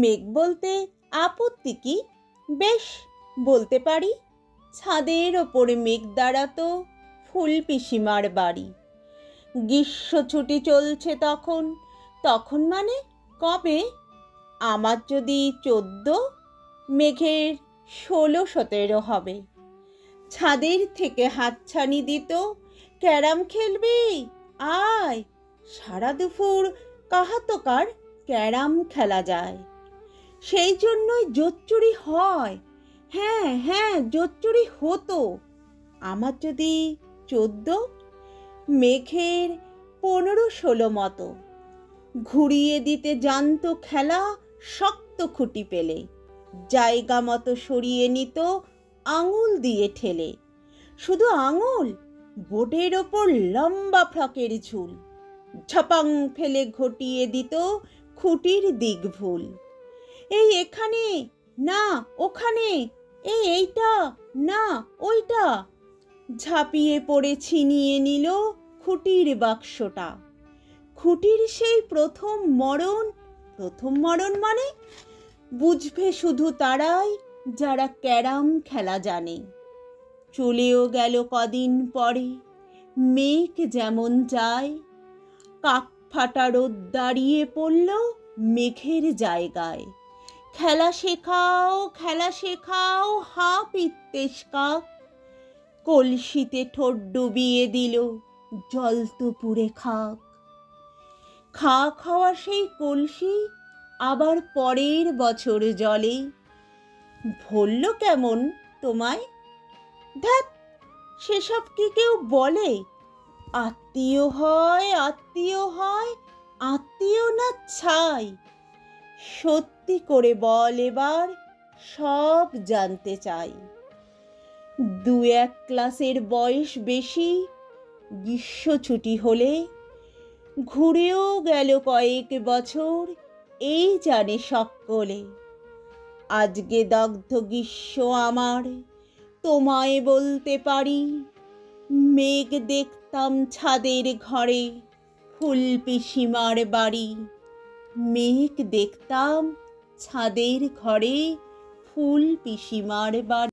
মেঘ বলতে আপত্তি কি? বেশ, বলতে পারি। ছাদের ওপরে মেঘ দাঁড়াতো ফুল পিসিমার বাড়ি। গ্রীষ্ম ছুটি চলছে তখন। তখন মানে কবে? আমার যদি 14, মেঘের 16-17 হবে। ছাদের থেকে হাতছানি দিত, ক্যারাম খেলবি? আয়। সারা দুপুর কাহাতকার ক্যারাম খেলা যায়। সেই জন্যই জোচ্চুরি হয়। হ্যাঁ হ্যাঁ, জোচ্চুরি হতো। আমার যদি 14, মেঘের 15-16 মতো। ঘুরিয়ে দিতে জানতো খেলা শক্ত খুঁটি পেলে। জায়গা মতো সরিয়ে নিত আঙুল দিয়ে ঠেলে। শুধু আঙুল, বোর্ডের ওপর লম্বা ফ্রকের ঝুল। ঝপাং ফেলে ঘটিয়ে দিত খুঁটির দিক ভুল। এই এখানে না ওখানে, এইটা না ওইটা। ঝাঁপিয়ে পড়ে ছিনিয়ে নিল খুঁটির বাক্সটা। খুঁটির সেই প্রথম মরণ মানে বুঝবে শুধু তারাই যারা ক্যারাম খেলা জানে। চলেও গেল কদিন পরে, মেঘ যেমন যায়। কাক ফাটা রোদ দাঁড়িয়ে পড়ল মেঘের জায়গায়। খেলা শেখাও হা পিত্তেশ কাক। কলসিতে ঠোঁট ডুবিয়ে দিল জলতো পুড়ে খাক। খাওয়া সেই কলসি আবার পরের বছর জলে। ভরল কেমন তোমায়? ধ্যাৎ, সেসব কি কেউ বলে? আত্মীয় হয়, আত্মীয় না ছাই। সত্যি করে বল এবার, সব জানতে চাই। 2-1 ক্লাসের বয়স বেশি, গ্রীষ্ম ছুটি হলে। ঘুরেও গেল কয়েক বছর, এই জানে সকলে। আজকে দগ্ধ গ্রীষ্ম আমার, তোমায় বলতে পারি। মেঘ দেখতাম ছাদের ঘরে, ফুল পিসিমার বাড়ি। মেঘ দেখতাম ছাদের ঘরে, ফুল পিসিমার বাড়ি।